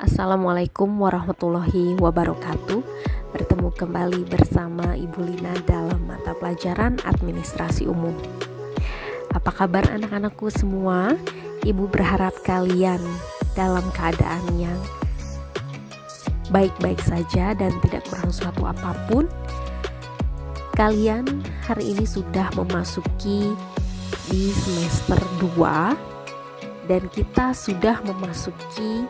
Assalamualaikum warahmatullahi wabarakatuh. Bertemu kembali bersama Ibu Lina dalam mata pelajaran Administrasi Umum. Apa kabar anak-anakku semua? Ibu berharap kalian dalam keadaan yang baik-baik saja dan tidak kurang suatu apapun. Kalian hari ini sudah memasuki di semester 2 dan kita sudah memasuki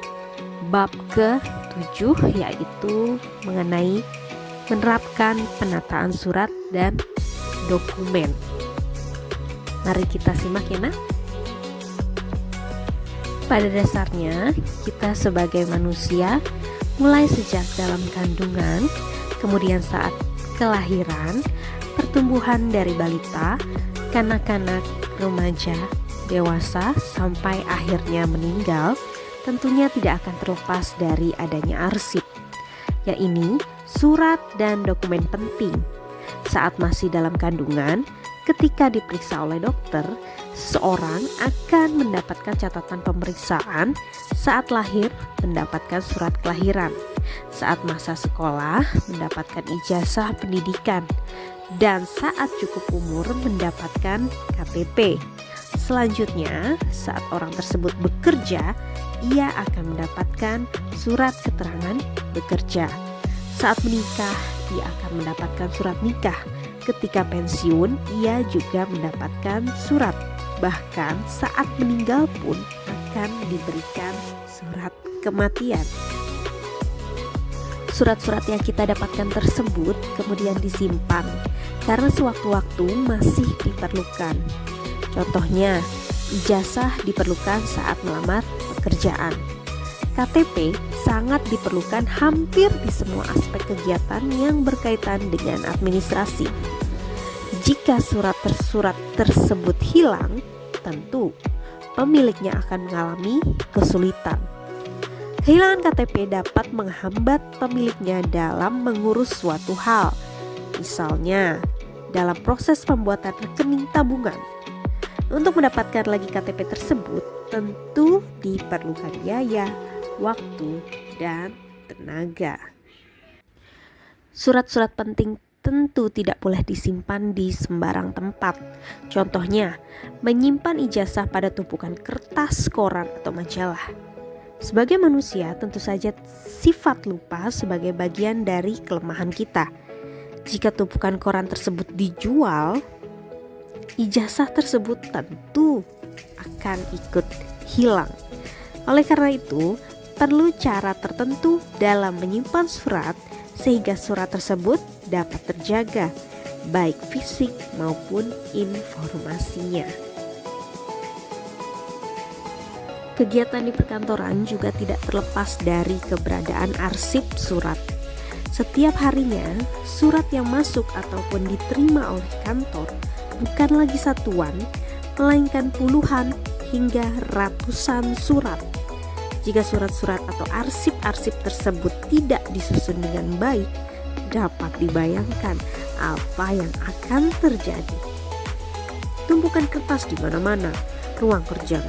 bab ke-7, yaitu mengenai menerapkan penataan surat dan dokumen. Mari kita simak ya nak. Pada dasarnya kita sebagai manusia mulai sejak dalam kandungan, kemudian saat kelahiran, pertumbuhan dari balita, kanak-kanak, remaja, dewasa, sampai akhirnya meninggal, tentunya tidak akan terlepas dari adanya arsip, yaitu surat dan dokumen penting. Saat masih dalam kandungan, ketika diperiksa oleh dokter, seseorang akan mendapatkan catatan pemeriksaan. Saat lahir, mendapatkan surat kelahiran. Saat masa sekolah, mendapatkan ijazah pendidikan. Dan saat cukup umur, mendapatkan KTP. Selanjutnya, saat orang tersebut bekerja, ia akan mendapatkan surat keterangan bekerja. Saat menikah, ia akan mendapatkan surat nikah. Ketika pensiun, ia juga mendapatkan surat. Bahkan saat meninggal pun akan diberikan surat kematian. Surat-surat yang kita dapatkan tersebut kemudian disimpan karena sewaktu-waktu masih diperlukan. Contohnya, ijazah diperlukan saat melamar pekerjaan. KTP sangat diperlukan hampir di semua aspek kegiatan yang berkaitan dengan administrasi. Jika surat tersebut hilang, tentu pemiliknya akan mengalami kesulitan. Kehilangan KTP dapat menghambat pemiliknya dalam mengurus suatu hal. Misalnya, dalam proses pembuatan rekening tabungan. Untuk mendapatkan lagi KTP tersebut, tentu diperlukan biaya, waktu, dan tenaga. Surat-surat penting tentu tidak boleh disimpan di sembarang tempat. Contohnya, menyimpan ijazah pada tumpukan kertas, koran, atau majalah. Sebagai manusia, tentu saja sifat lupa sebagai bagian dari kelemahan kita. Jika tumpukan koran tersebut dijual, ijazah tersebut tentu akan ikut hilang. Oleh karena itu, perlu cara tertentu dalam menyimpan surat sehingga surat tersebut dapat terjaga, baik fisik maupun informasinya. Kegiatan di perkantoran juga tidak terlepas dari keberadaan arsip surat. Setiap harinya, surat yang masuk ataupun diterima oleh kantor bukan lagi satuan, melainkan puluhan hingga ratusan surat. Jika surat-surat atau arsip-arsip tersebut tidak disusun dengan baik, dapat dibayangkan apa yang akan terjadi. Tumpukan kertas di mana-mana, ruang kerja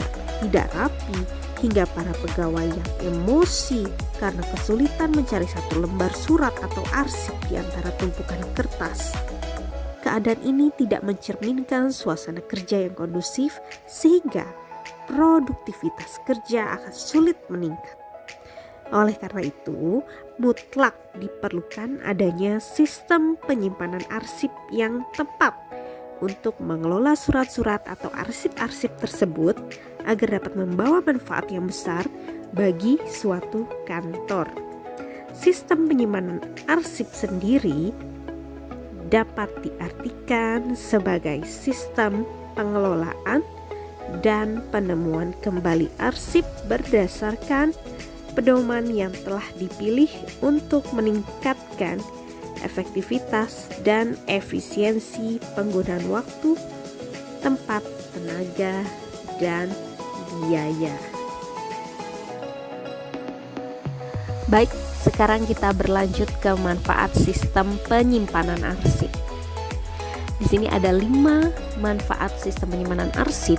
tidak rapi, hingga para pegawai yang emosi karena kesulitan mencari satu lembar surat atau arsip di antara tumpukan kertas. Keadaan ini tidak mencerminkan suasana kerja yang kondusif sehingga produktivitas kerja akan sulit meningkat. Oleh karena itu, mutlak diperlukan adanya sistem penyimpanan arsip yang tepat untuk mengelola surat-surat atau arsip-arsip tersebut agar dapat membawa manfaat yang besar bagi suatu kantor. Sistem penyimpanan arsip sendiri dapat diartikan sebagai sistem pengelolaan dan penemuan kembali arsip berdasarkan pedoman yang telah dipilih untuk meningkatkan efektivitas dan efisiensi penggunaan waktu, tempat, tenaga, dan biaya. Baik, sekarang kita berlanjut ke manfaat sistem penyimpanan arsip. Di sini ada 5 manfaat sistem penyimpanan arsip.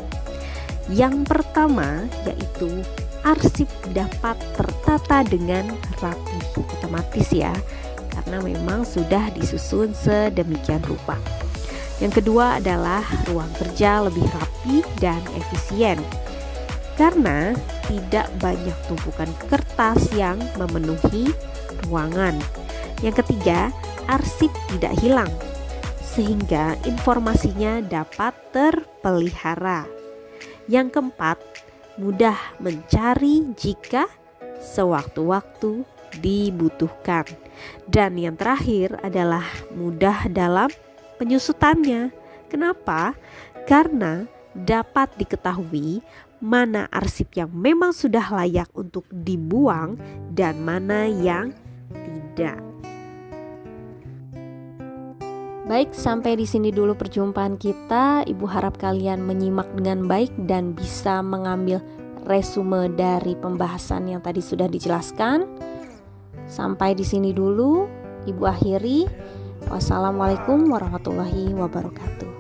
Yang pertama yaitu arsip dapat tertata dengan rapi, otomatis ya, karena memang sudah disusun sedemikian rupa. Yang kedua adalah ruang kerja lebih rapi dan efisien, karena tidak banyak tumpukan kertas yang memenuhi ruangan. Yang ketiga, arsip tidak hilang, sehingga informasinya dapat terpelihara. Yang keempat, mudah mencari jika sewaktu-waktu dibutuhkan. Dan yang terakhir adalah mudah dalam penyusutannya. Kenapa? Karena dapat diketahui mana arsip yang memang sudah layak untuk dibuang dan mana yang tidak. Baik, sampai di sini dulu perjumpaan kita. Ibu harap kalian menyimak dengan baik dan bisa mengambil resume dari pembahasan yang tadi sudah dijelaskan. Sampai di sini dulu, Ibu akhiri. Wassalamualaikum warahmatullahi wabarakatuh.